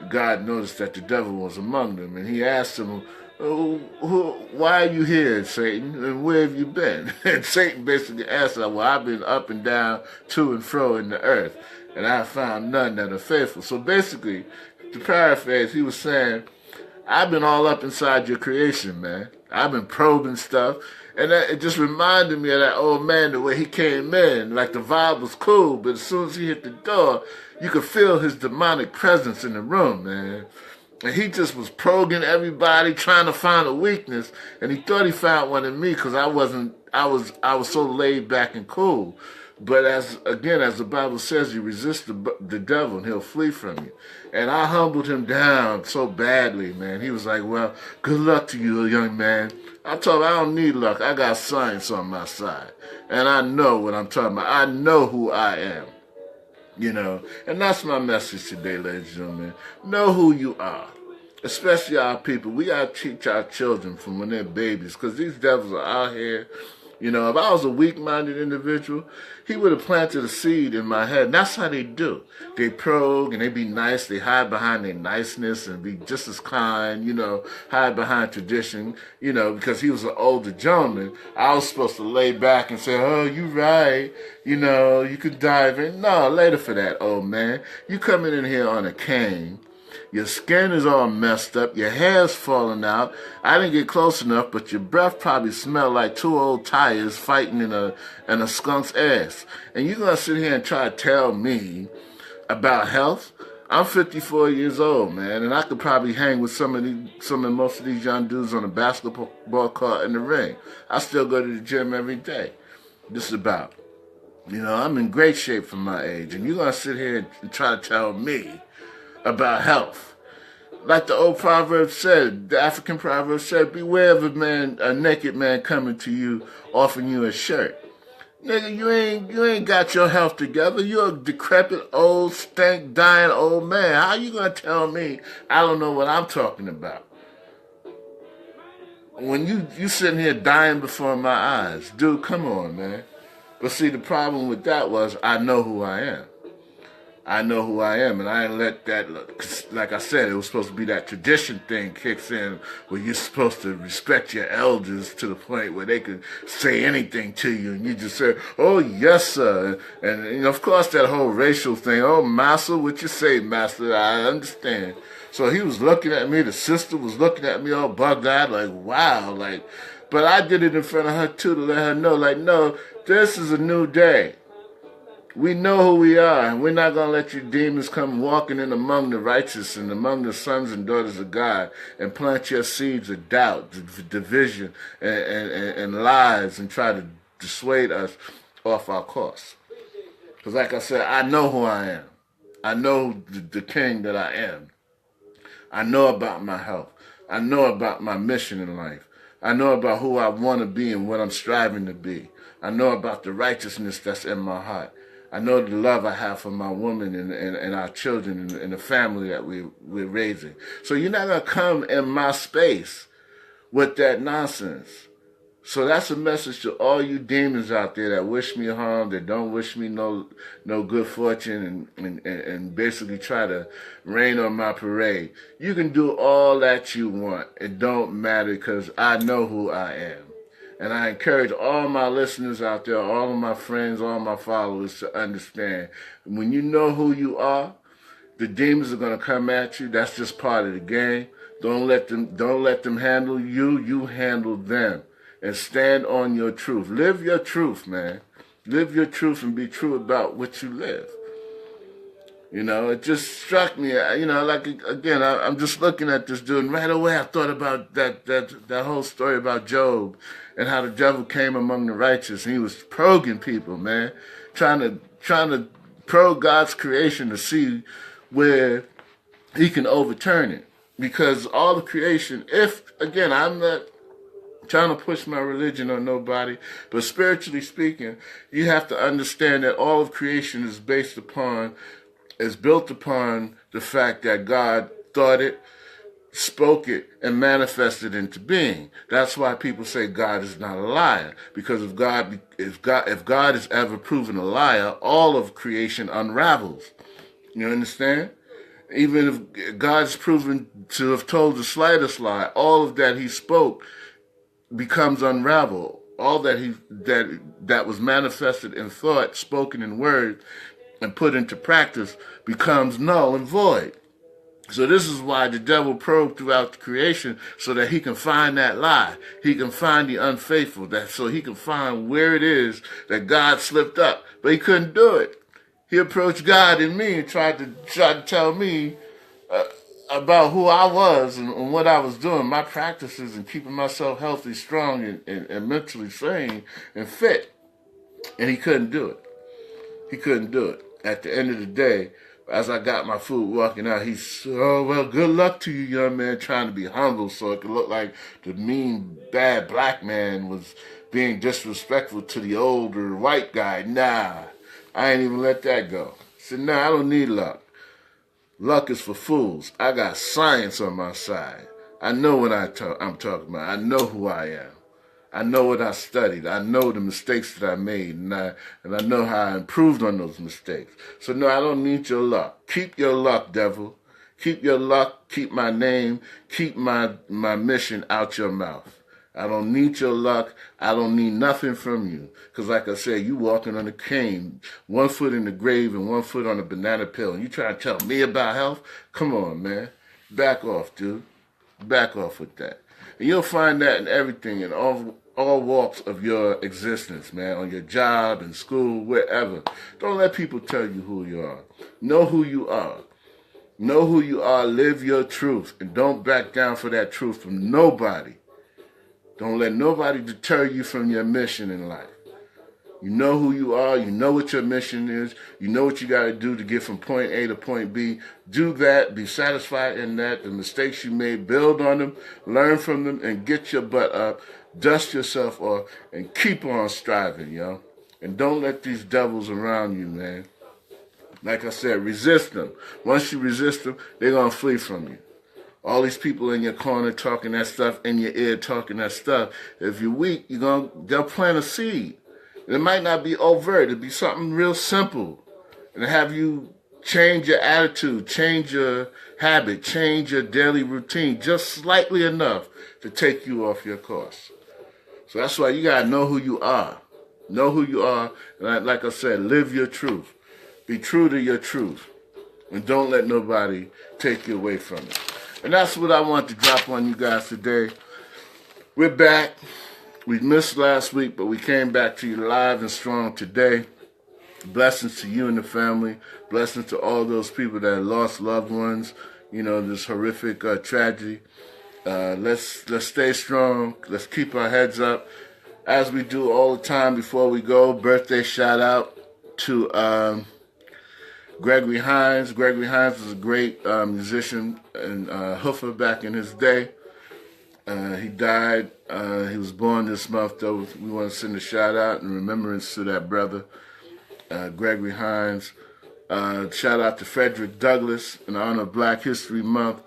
God noticed that the devil was among them, and he asked them, why are you here, Satan, and where have you been? And Satan basically answered, well, I've been up and down, to and fro in the earth, and I have found none that are faithful. So basically, to paraphrase, he was saying, I've been all up inside your creation, man. I've been probing stuff. And it just reminded me of that old man, the way he came in. Like the vibe was cool, but as soon as he hit the door, you could feel his demonic presence in the room, man. And he just was probing everybody, trying to find a weakness. And he thought he found one in me because I was so laid back and cool. But as the Bible says, you resist the devil and he'll flee from you. And I humbled him down so badly, man. He was like, well, good luck to you, young man. I told him I don't need luck. I got science on my side. And I know what I'm talking about. I know who I am. You know, and that's my message today, ladies and gentlemen. Know who you are. Especially our people. We got to teach our children from when they're babies, because these devils are out here. You know, if I was a weak-minded individual, he would have planted a seed in my head. And that's how they do. They probe and they be nice. They hide behind their niceness and be just as kind, you know, hide behind tradition, you know, because he was an older gentleman. I was supposed to lay back and say, oh, you right. You know, you could dive in. No, later for that, old man. You coming in here on a cane. Your skin is all messed up. Your hair's falling out. I didn't get close enough, but your breath probably smelled like two old tires fighting in a skunk's ass. And you're going to sit here and try to tell me about health? I'm 54 years old, man, and I could probably hang with most of these young dudes on the basketball court in the ring. I still go to the gym every day. Just about. You know, I'm in great shape for my age, and you're going to sit here and try to tell me about health. Like the old proverb said, the African proverb said, beware of a naked man coming to you, offering you a shirt. Nigga, you ain't got your health together. You're a decrepit, old, stank, dying old man. How you gonna tell me I don't know what I'm talking about? When you sitting here dying before my eyes. Dude, come on, man. But see, the problem with that was I know who I am. I know who I am, and I ain't let that, like I said, it was supposed to be that tradition thing kicks in where you're supposed to respect your elders to the point where they can say anything to you, and you just say, oh, yes, sir. And you know, of course, that whole racial thing, oh, master, what you say, master, I understand. So he was looking at me, the sister was looking at me all bug-eyed, like, wow, like, but I did it in front of her, too, to let her know, like, no, this is a new day. We know who we are, and we're not going to let you demons come walking in among the righteous and among the sons and daughters of God and plant your seeds of doubt, division, and lies and try to dissuade us off our course. Because like I said, I know who I am. I know the king that I am. I know about my health. I know about my mission in life. I know about who I want to be and what I'm striving to be. I know about the righteousness that's in my heart. I know the love I have for my woman and our children and the family that we're raising. So you're not going to come in my space with that nonsense. So that's a message to all you demons out there that wish me harm, that don't wish me no good fortune and basically try to rain on my parade. You can do all that you want. It don't matter because I know who I am. And I encourage all my listeners out there, all of my friends, all my followers to understand, when you know who you are, the demons are going to come at you. That's just part of the game. Don't let them handle you. You handle them. And stand on your truth. Live your truth, man. Live your truth and be true about what you live. You know, it just struck me, you know, like, again, I'm just looking at this dude, and right away I thought about that whole story about Job and how the devil came among the righteous, and he was probing people, man, trying to probe God's creation to see where he can overturn it. Because all the creation, if, again, I'm not trying to push my religion on nobody, but spiritually speaking, you have to understand that all of creation is built upon the fact that God thought it, spoke it, and manifested into being. That's why people say God is not a liar, because if God is ever proven a liar, all of creation unravels. You understand? Even if God's proven to have told the slightest lie, all of that he spoke becomes unraveled. All that was manifested in thought, spoken in word, and put into practice becomes null and void. So this is why the devil probed throughout the creation, so that he can find that lie. He can find the unfaithful, so he can find where it is that God slipped up. But he couldn't do it. He approached God in me and tried to tell me about who I was and what I was doing, my practices, and keeping myself healthy, strong, and mentally sane and fit. And he couldn't do it. He couldn't do it. At the end of the day, as I got my food walking out, he said, "Oh, well, good luck to you, young man," trying to be humble so it could look like the mean, bad black man was being disrespectful to the older white guy. Nah, I ain't even let that go. I said, "Nah, I don't need luck. Luck is for fools. I got science on my side. I know what I'm talking about. I know who I am. I know what I studied. I know the mistakes that I made, and I know how I improved on those mistakes. So no, I don't need your luck. Keep your luck, devil. Keep your luck. Keep my name. Keep my mission out your mouth. I don't need your luck. I don't need nothing from you. Because like I said, you walking on a cane, 1 foot in the grave and 1 foot on a banana peel. And you trying to tell me about health? Come on, man. Back off, dude. Back off with that. And you'll find that in everything, in all walks of your existence, man. On your job, in school, wherever. Don't let people tell you who you are. Know who you are. Know who you are. Live your truth. And don't back down for that truth from nobody. Don't let nobody deter you from your mission in life. You know who you are. You know what your mission is. You know what you got to do to get from point A to point B. Do that. Be satisfied in that. The mistakes you made, build on them, learn from them, and get your butt up. Dust yourself off and keep on striving, yo. And don't let these devils around you, man. Like I said, resist them. Once you resist them, they're going to flee from you. All these people in your corner talking that stuff, in your ear talking that stuff. If you're weak, they'll plant a seed. It might not be overt. It'll be something real simple. And have you change your attitude, change your habit, change your daily routine just slightly enough to take you off your course. So that's why you got to know who you are. Know who you are. And like I said, live your truth. Be true to your truth. And don't let nobody take you away from it. And that's what I want to drop on you guys today. We're back. We missed last week, but we came back to you live and strong today. Blessings to you and the family. Blessings to all those people that lost loved ones. You know, this horrific tragedy. Let's stay strong. Let's keep our heads up. As we do all the time before we go, birthday shout out to Gregory Hines. Gregory Hines was a great musician and hoofer back in his day. He died. He was born this month, though. We want to send a shout out in remembrance to that brother, Gregory Hines. Shout out to Frederick Douglass in honor of Black History Month.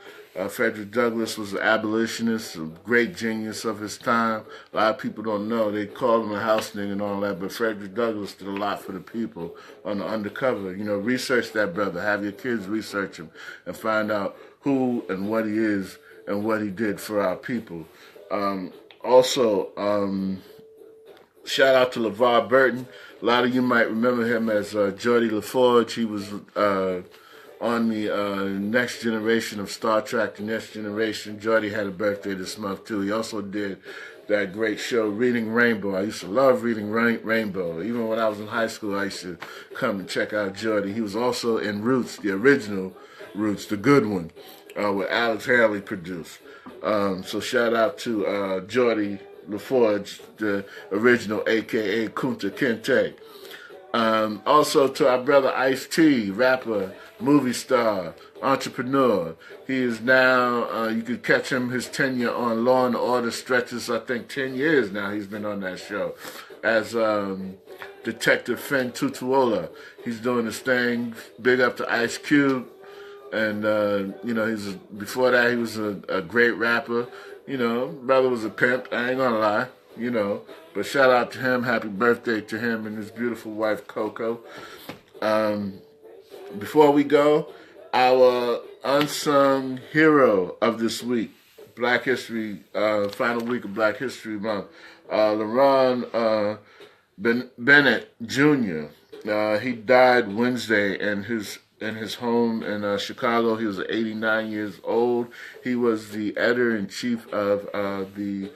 Frederick Douglass was an abolitionist, a great genius of his time. A lot of people don't know. They call him a house nigga and all that, but Frederick Douglass did a lot for the people on the undercover. You know, research that brother. Have your kids research him and find out who and what he is and what he did for our people. Also, shout out to LeVar Burton. A lot of you might remember him as Geordi LaForge. He was on the Next Generation of Star Trek, The Next Generation. Geordi had a birthday this month, too. He also did that great show, Reading Rainbow. I used to love Reading Rainbow. Even when I was in high school, I used to come and check out Geordi. He was also in Roots, the original Roots, the good one, with Alex Haley produced. So shout out to Geordi LaForge, the original, a.k.a. Kunta Kinte. Also to our brother Ice-T, rapper, movie star, entrepreneur. He is now, you could catch him, his tenure on Law and Order stretches, I think, 10 years now he's been on that show. As Detective Fen Tutuola. He's doing his thing. Big up to Ice Cube. And, before that, he was a great rapper. Brother was a pimp. I ain't gonna lie, But shout out to him. Happy birthday to him and his beautiful wife, Coco. Before we go, our unsung hero of this week, Black History, final week of Black History Month, LaRon Bennett Jr. He died Wednesday in his home in Chicago. He was 89 years old. He was the editor-in-chief of the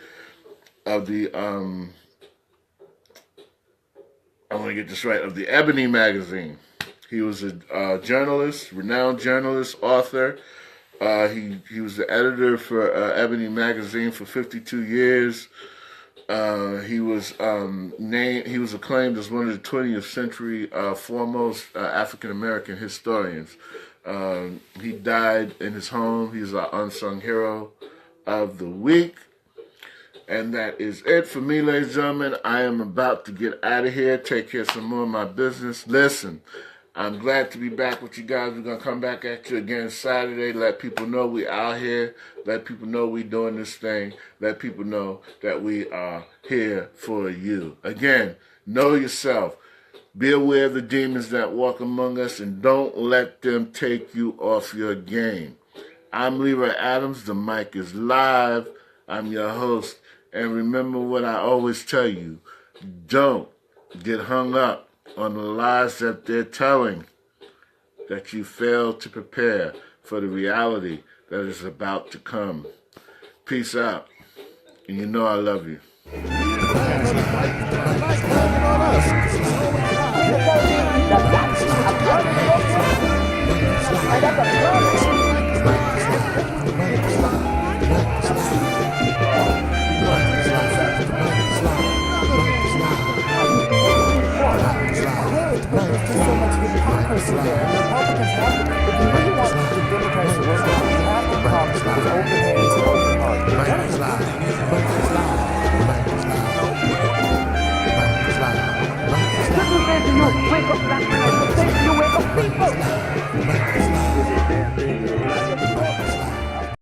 I want to get this right, of the Ebony magazine. He was a journalist, renowned journalist, author. He was the editor for Ebony magazine for 52 years. He was acclaimed as one of the 20th century foremost African American historians. He died in his home. He's our unsung hero of the week. And that is it for me, ladies and gentlemen. I am about to get out of here, take care of some more of my business. Listen, I'm glad to be back with you guys. We're going to come back at you again Saturday. Let people know we out here. Let people know we doing this thing. Let people know that we are here for you. Again, know yourself. Be aware of the demons that walk among us, and don't let them take you off your game. I'm Leroy Adams. The mic is live. I'm your host. And remember what I always tell you. Don't get hung up on the lies that they're telling, that you fail to prepare for the reality that is about to come. Peace out. And you know I love you. Wake up,